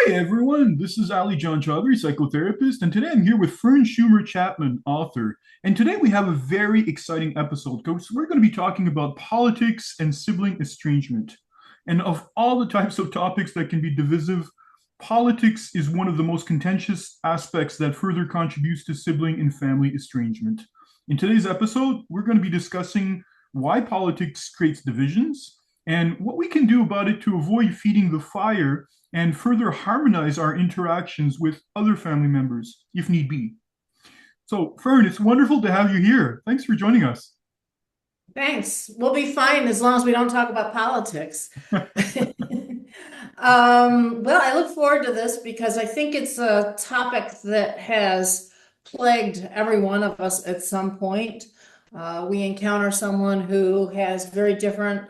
Hey everyone, this is Ali John Chaudhary, psychotherapist, and today I'm here with Fern Schumer Chapman, author. And today we have a very exciting episode because we're going to be talking about politics and sibling estrangement. And of all the types of topics that can be divisive, politics is one of the most contentious aspects that further contributes to sibling and family estrangement. In today's episode, we're going to be discussing why politics creates divisions and what we can do about it to avoid feeding the fire and further harmonize our interactions with other family members if need be. So, Fern, it's wonderful to have you here. Thanks for joining us. Thanks. We'll be fine as long as we don't talk about politics. Well, I look forward to this because I think it's a topic that has plagued every one of us at some point. We encounter someone who has very different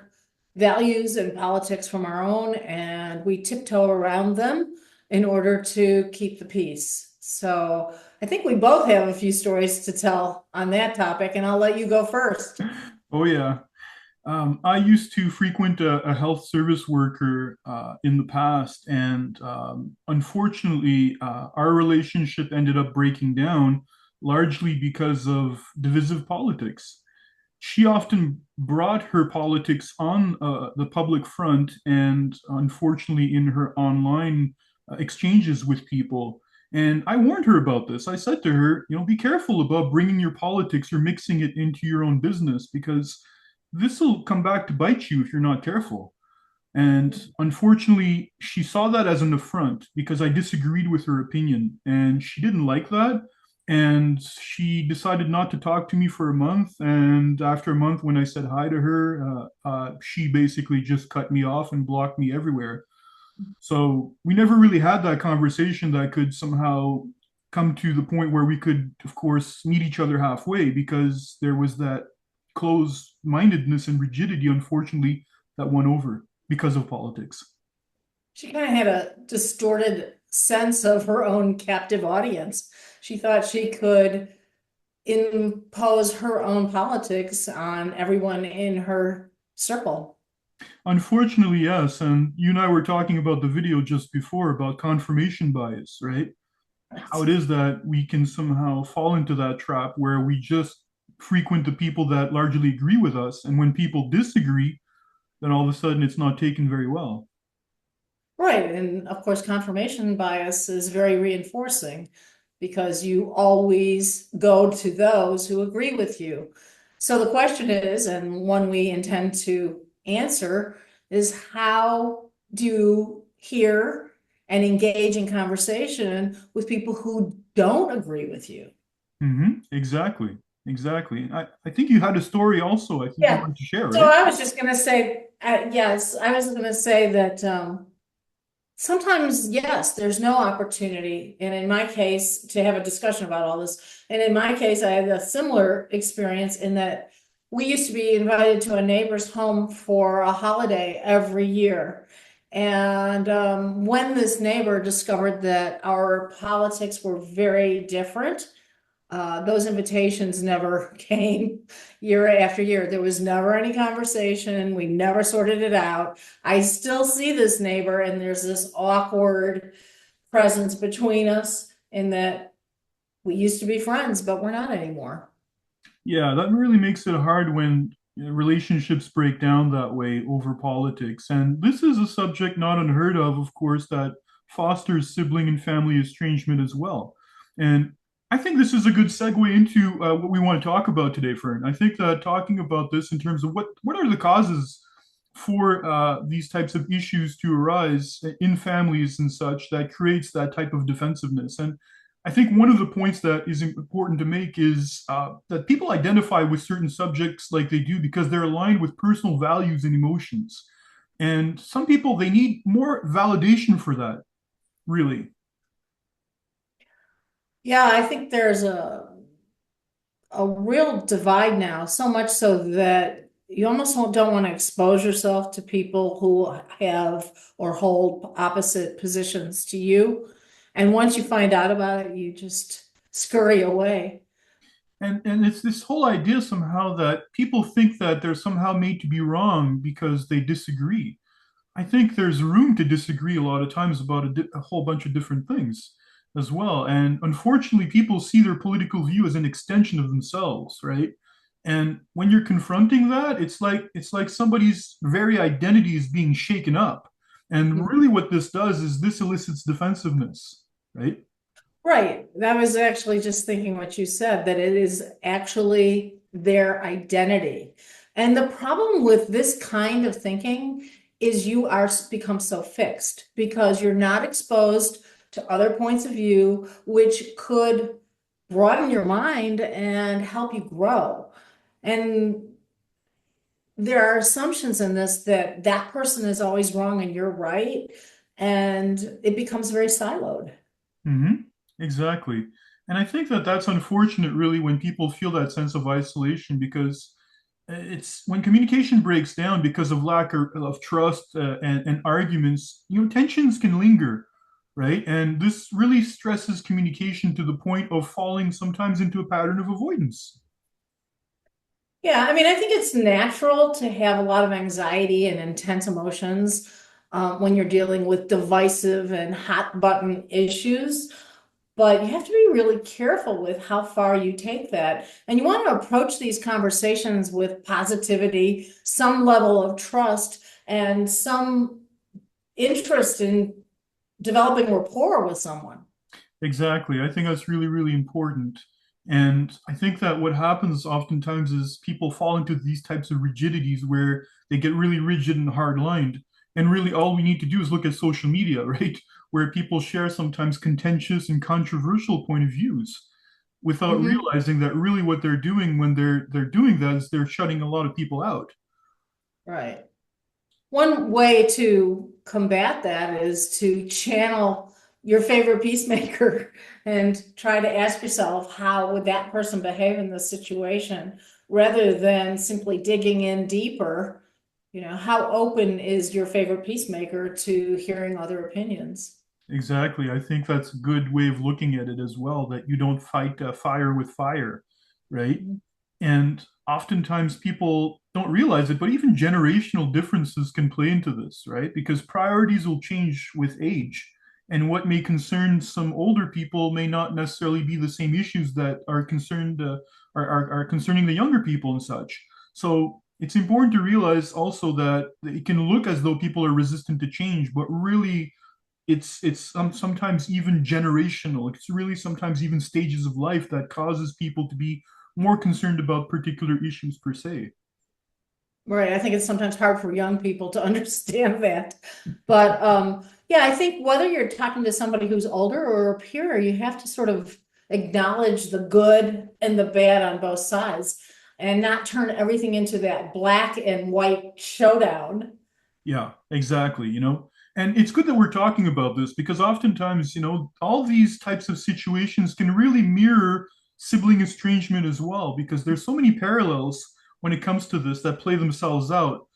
values and politics from our own, and we tiptoe around them in order to keep the peace. So I think we both have a few stories to tell on that topic, and I'll let you go first. Oh, yeah. I used to frequent a health service worker in the past, and unfortunately, our relationship ended up breaking down largely because of divisive politics. She often brought her politics on the public front, and unfortunately, in her online exchanges with people. And I warned her about this. I said to her, be careful about bringing your politics or mixing it into your own business because this will come back to bite you if you're not careful. And unfortunately, she saw that as an affront because I disagreed with her opinion, and she didn't like that. And she decided not to talk to me for a month. And after a month, when I said hi to her, she basically just cut me off and blocked me everywhere. So we never really had that conversation that could somehow come to the point where we could, of course, meet each other halfway because there was that closed mindedness and rigidity, unfortunately, that won over because of politics. She kind of had a distorted sense of her own captive audience. She thought she could impose her own politics on everyone in her circle. Unfortunately, yes. And you and I were talking about the video just before about confirmation bias, right? How it is that we can somehow fall into that trap where we just frequent the people that largely agree with us. And when people disagree, then all of a sudden it's not taken very well. Right. And of course, confirmation bias is very reinforcing because you always go to those who agree with you. So the question is, and one we intend to answer, is how do you hear and engage in conversation with people who don't agree with you? Exactly. Exactly. I think you had a story also, I think you Yeah. wanted to share, So right? I was just going to say, yes, I was going to say that sometimes, yes, there's no opportunity. And in my case, to have a discussion about all this. And in my case, I had a similar experience in that we used to be invited to a neighbor's home for a holiday every year. And when this neighbor discovered that our politics were very different, those invitations never came year after year. There was never any conversation. We never sorted it out. I still see this neighbor, and there's this awkward presence between us in that we used to be friends, but we're not anymore. Yeah, that really makes it hard when relationships break down that way over politics. And this is a subject not unheard of course, that fosters sibling and family estrangement as well. And I think this is a good segue into what we want to talk about today, Fern. I think that talking about this in terms of what are the causes for these types of issues to arise in families and such that creates that type of defensiveness. And I think one of the points that is important to make is that people identify with certain subjects like they do because they're aligned with personal values and emotions. And some people, they need more validation for that, really. Yeah, I think there's a real divide now, so much so that you almost don't want to expose yourself to people who have or hold opposite positions to you. And once you find out about it, you just scurry away. And it's this whole idea somehow that people think that they're somehow made to be wrong because they disagree. I think there's room to disagree a lot of times about a whole bunch of different things as well. And unfortunately, people see their political view as an extension of themselves, right? And when you're confronting that, it's like somebody's very identity is being shaken up. And really what this does is this elicits defensiveness, right? Right. That was actually just thinking what you said, that it is actually their identity. And the problem with this kind of thinking is you are become so fixed because you're not exposed to other points of view, which could broaden your mind and help you grow. And there are assumptions in this that that person is always wrong and you're right. And it becomes very siloed. Hmm. Exactly. And I think that that's unfortunate, really, when people feel that sense of isolation because it's when communication breaks down because of lack of trust and arguments, tensions can linger, right? And this really stresses communication to the point of falling sometimes into a pattern of avoidance. Yeah, I mean, I think it's natural to have a lot of anxiety and intense emotions when you're dealing with divisive and hot button issues. But you have to be really careful with how far you take that. And you want to approach these conversations with positivity, some level of trust, and some interest in developing rapport with someone. Exactly. I think that's really, really important. And I think that what happens oftentimes is people fall into these types of rigidities where they get really rigid and hard-lined. And really, all we need to do is look at social media, right? Where people share sometimes contentious and controversial point of views without Mhm. realizing that really what they're doing when they're doing that is they're shutting a lot of people out. Right. One way to combat that is to channel your favorite peacemaker and try to ask yourself, how would that person behave in this situation? Rather than simply digging in deeper, how open is your favorite peacemaker to hearing other opinions? Exactly. I think that's a good way of looking at it as well, that you don't fight fire with fire, right? And oftentimes people don't realize it, but even generational differences can play into this, right? Because priorities will change with age. And what may concern some older people may not necessarily be the same issues that are concerned are concerning the younger people and such. So it's important to realize also that it can look as though people are resistant to change, but really it's sometimes even generational. It's really sometimes even stages of life that causes people to be more concerned about particular issues per se. Right. I think it's sometimes hard for young people to understand that. But yeah, I think whether you're talking to somebody who's older or a peer, you have to sort of acknowledge the good and the bad on both sides and not turn everything into that black and white showdown. Yeah, exactly, And it's good that we're talking about this because oftentimes, all these types of situations can really mirror sibling estrangement as well, because there's so many parallels when it comes to this that play themselves out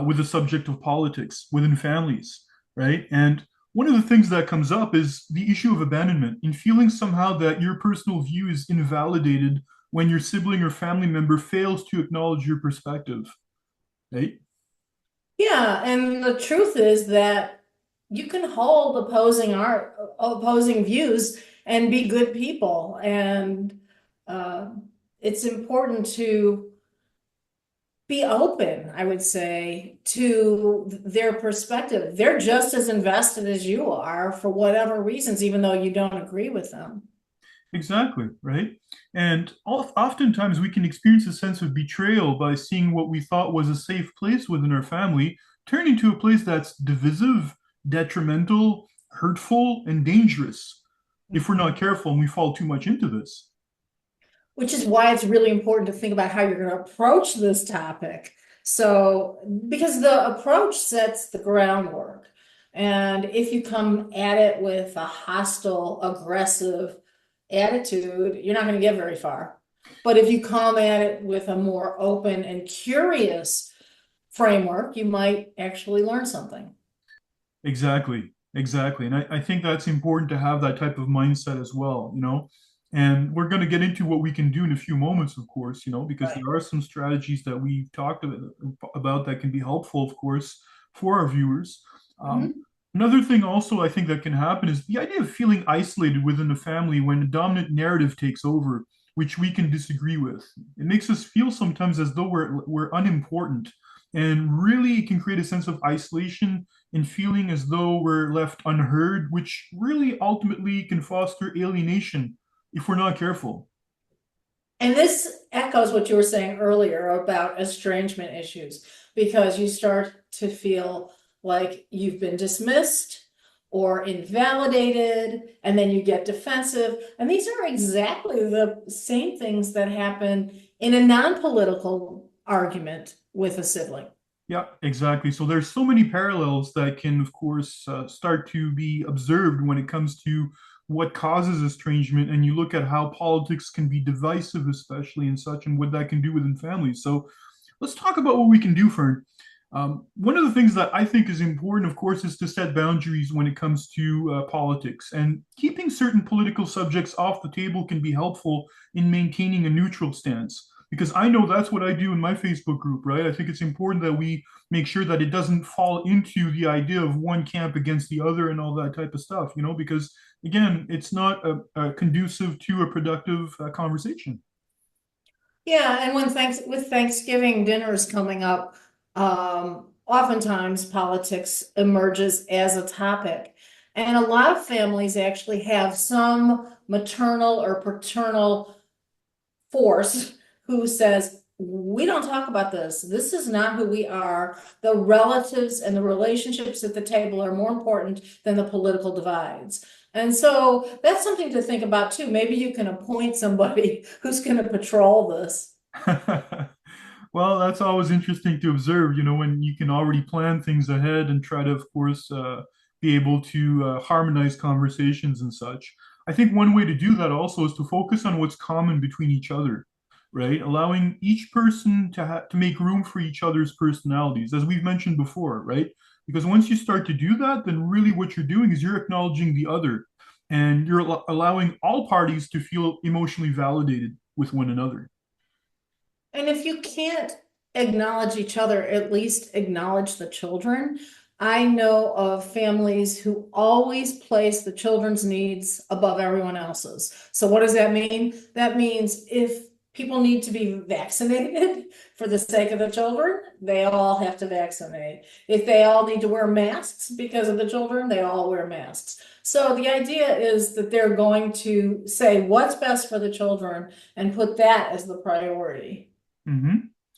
with the subject of politics within families, right? And one of the things that comes up is the issue of abandonment in feeling somehow that your personal view is invalidated when your sibling or family member fails to acknowledge your perspective, right? Yeah, and the truth is that you can hold opposing views and be good people. And uh, it's important to be open, I would say, to their perspective. They're just as invested as you are for whatever reasons, even though you don't agree with them. Exactly, right? And oftentimes we can experience a sense of betrayal by seeing what we thought was a safe place within our family turn into a place that's divisive, detrimental, hurtful, and dangerous if we're not Mhm. careful and we fall too much into this. Which is why it's really important to think about how you're going to approach this topic. So, because the approach sets the groundwork. And if you come at it with a hostile, aggressive attitude, you're not going to get very far. But if you come at it with a more open and curious framework, you might actually learn something. Exactly, exactly. And I think that's important to have that type of mindset as well. And we're going to get into what we can do in a few moments, of course, because Right. there are some strategies that we've talked about that can be helpful, of course, for our viewers. Um, Mhm. Another thing also I think that can happen is the idea of feeling isolated within the family when a dominant narrative takes over, which we can disagree with. It makes us feel sometimes as though we're unimportant, and really can create a sense of isolation and feeling as though we're left unheard, which really ultimately can foster alienation if we're not careful. And this echoes what you were saying earlier about estrangement issues, because you start to feel like you've been dismissed or invalidated, and then you get defensive. And these are exactly the same things that happen in a non-political argument with a sibling. Yeah, exactly. So there's so many parallels that can, of course, start to be observed when it comes to what causes estrangement, and you look at how politics can be divisive, especially and such, and what that can do within families. So let's talk about what we can do, Fern. One of the things that I think is important, of course, is to set boundaries when it comes to politics, and keeping certain political subjects off the table can be helpful in maintaining a neutral stance, because I know that's what I do in my Facebook group, right? I think it's important that we make sure that it doesn't fall into the idea of one camp against the other and all that type of stuff, because again, it's not conducive to a productive conversation. Yeah, and with Thanksgiving dinners coming up, oftentimes politics emerges as a topic. And a lot of families actually have some maternal or paternal force who says, we don't talk about this. This is not who we are. The relatives and the relationships at the table are more important than the political divides. And so that's something to think about too. Maybe you can appoint somebody who's going to patrol this. Well, that's always interesting to observe, when you can already plan things ahead and try to, of course, be able to harmonize conversations and such. I think one way to do that also is to focus on what's common between each other, right? Allowing each person to make room for each other's personalities, as we've mentioned before, right? Because once you start to do that, then really what you're doing is you're acknowledging the other, and you're allowing all parties to feel emotionally validated with one another. And if you can't acknowledge each other, at least acknowledge the children. I know of families who always place the children's needs above everyone else's. So what does that mean? That means if people need to be vaccinated for the sake of the children, they all have to vaccinate. If they all need to wear masks because of the children, they all wear masks. So the idea is that they're going to say what's best for the children and put that as the priority. Hmm.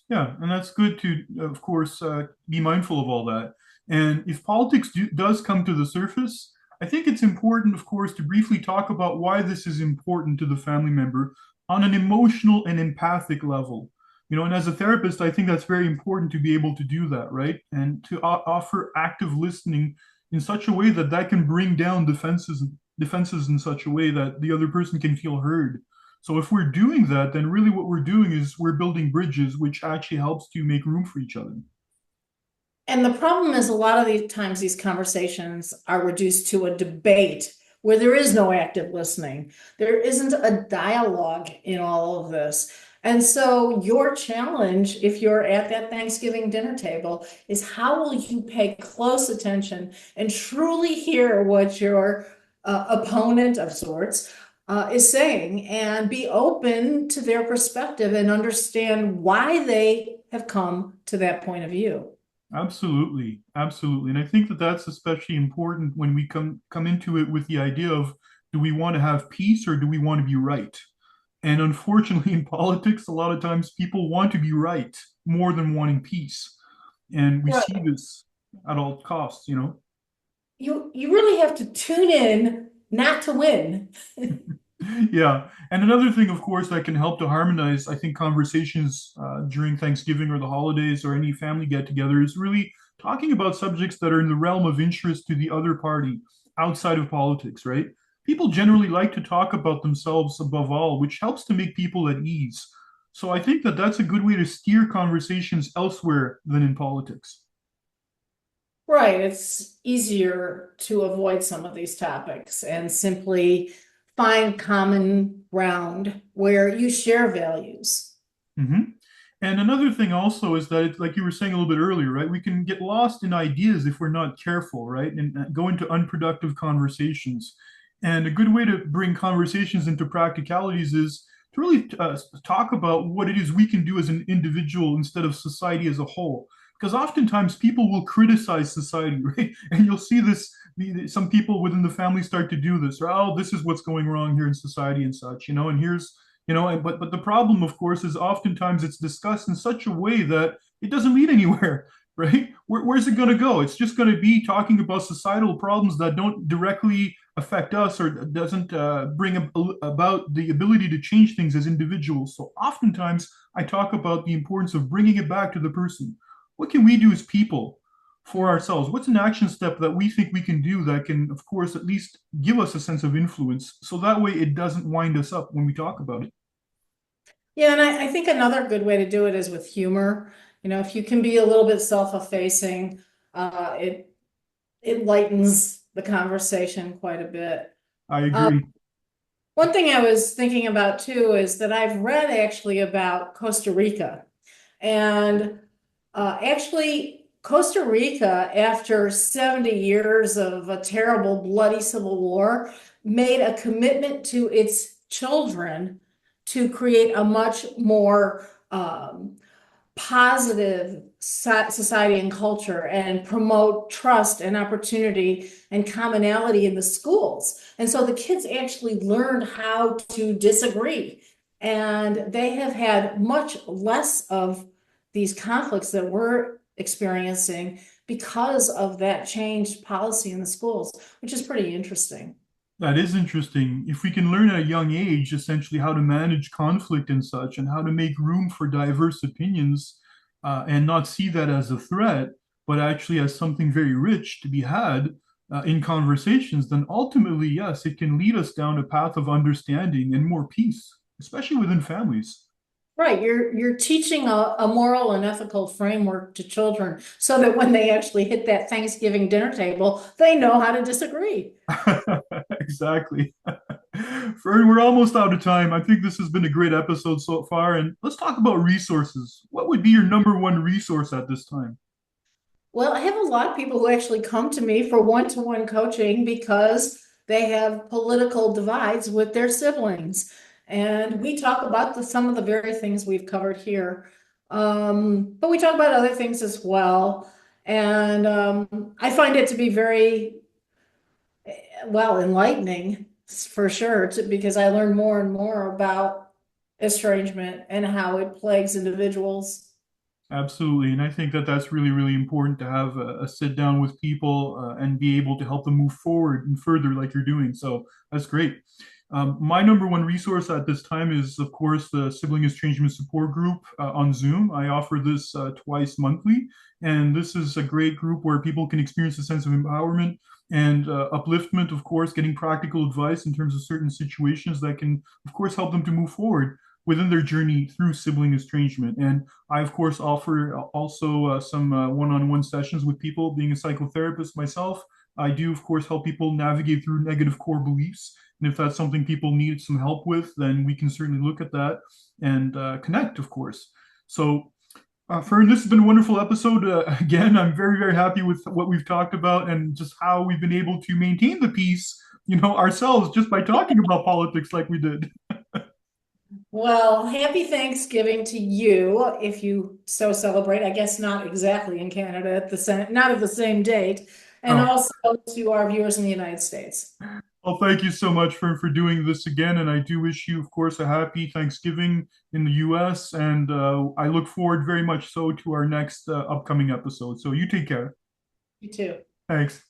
Yeah, and that's good to, of course, be mindful of all that. And if politics does come to the surface, I think it's important, of course, to briefly talk about why this is important to the family member on an emotional and empathic level. And as a therapist, I think that's very important to be able to do that, right? And to offer active listening in such a way that that can bring down defenses in such a way that the other person can feel heard. So if we're doing that, then really what we're doing is we're building bridges, which actually helps to make room for each other. And the problem is a lot of these times these conversations are reduced to a debate where there is no active listening. There isn't a dialogue in all of this. And so your challenge, if you're at that Thanksgiving dinner table, is how will you pay close attention and truly hear what your opponent of sorts is saying, and be open to their perspective and understand why they have come to that point of view. Absolutely, absolutely. And I think that that's especially important when we come into it with the idea of, do we want to have peace or do we want to be right? And unfortunately, in politics, a lot of times people want to be right more than wanting peace. And we see Right. this at all costs. You really have to tune in not to win. Yeah. And another thing, of course, that can help to harmonize, I think, conversations during Thanksgiving or the holidays or any family get together is really talking about subjects that are in the realm of interest to the other party outside of politics, right? People generally like to talk about themselves above all, which helps to make people at ease. So I think that that's a good way to steer conversations elsewhere than in politics. Right, it's easier to avoid some of these topics and simply find common ground where you share values. Mhm. And another thing also is that it's like you were saying a little bit earlier, right? We can get lost in ideas if we're not careful, right? And go into unproductive conversations. And a good way to bring conversations into practicalities is to really talk about what it is we can do as an individual instead of society as a whole. Because oftentimes people will criticize society, right? And you'll see this, some people within the family start to do this, or, oh, this is what's going wrong here in society and such, and here's but the problem, of course, is oftentimes it's discussed in such a way that it doesn't lead anywhere. Right? Where's it going to go? It's just going to be talking about societal problems that don't directly affect us, or doesn't bring about the ability to change things as individuals. So oftentimes I talk about the importance of bringing it back to the person. What can we do as people for ourselves? What's an action step that we think we can do that can, of course, at least give us a sense of influence, so that way it doesn't wind us up when we talk about it? Yeah, and I think another good way to do it is with humor. If you can be a little bit self-effacing, it lightens the conversation quite a bit. I Um, agree. One thing I was thinking about too is that I've read actually about Costa Rica. And actually, Costa Rica, after 70 years of a terrible, bloody civil war, made a commitment to its children to create a much more positive society and culture and promote trust and opportunity and commonality in the schools. And so the kids actually learned how to disagree. And they have had much less of these conflicts that we're experiencing because of that changed policy in the schools, which is pretty interesting. That is interesting. If we can learn at a young age, essentially, how to manage conflict and such, and how to make room for diverse opinions, and not see that as a threat, but actually as something very rich to be had in conversations, then ultimately, yes, it can lead us down a path of understanding and more peace, especially within families. Right, you're teaching a moral and ethical framework to children so that when they actually hit that Thanksgiving dinner table, they know how to disagree. Exactly. Fern, we're almost out of time. I think this has been a great episode so far. And let's talk about resources. What would be your number one resource at this time? Well, I have a lot of people who actually come to me for one-to-one coaching because they have political divides with their siblings. And we talk about some of the very things we've covered here. But we talk about other things as well. And I find it to be very, well, enlightening for sure, because I learn more and more about estrangement and how it plagues individuals. Absolutely. And I think that that's really, really important to have a sit down with people and be able to help them move forward and further like you're doing. So that's great. My number one resource at this time is, of course, the Sibling Estrangement Support Group on Zoom. I offer this twice monthly. And this is a great group where people can experience a sense of empowerment and upliftment, of course, getting practical advice in terms of certain situations that can, of course, help them to move forward within their journey through sibling estrangement. And I, of course, offer also some one-on-one sessions with people. Being a psychotherapist myself, I do, of course, help people navigate through negative core beliefs. And if that's something people need some help with, then we can certainly look at that and connect, of course. So, Fern, this has been a wonderful episode. Again, I'm very, very happy with what we've talked about and just how we've been able to maintain the peace, ourselves just by talking about politics like we did. Well, happy Thanksgiving to you if you so celebrate. I guess not exactly in Canada at the same, not at the same date, and Oh, also to our viewers in the United States. well, thank you so much for doing this again. And I do wish you, of course, a happy Thanksgiving in the US. And I look forward very much so to our next upcoming episode. So you take care. You too. Thanks.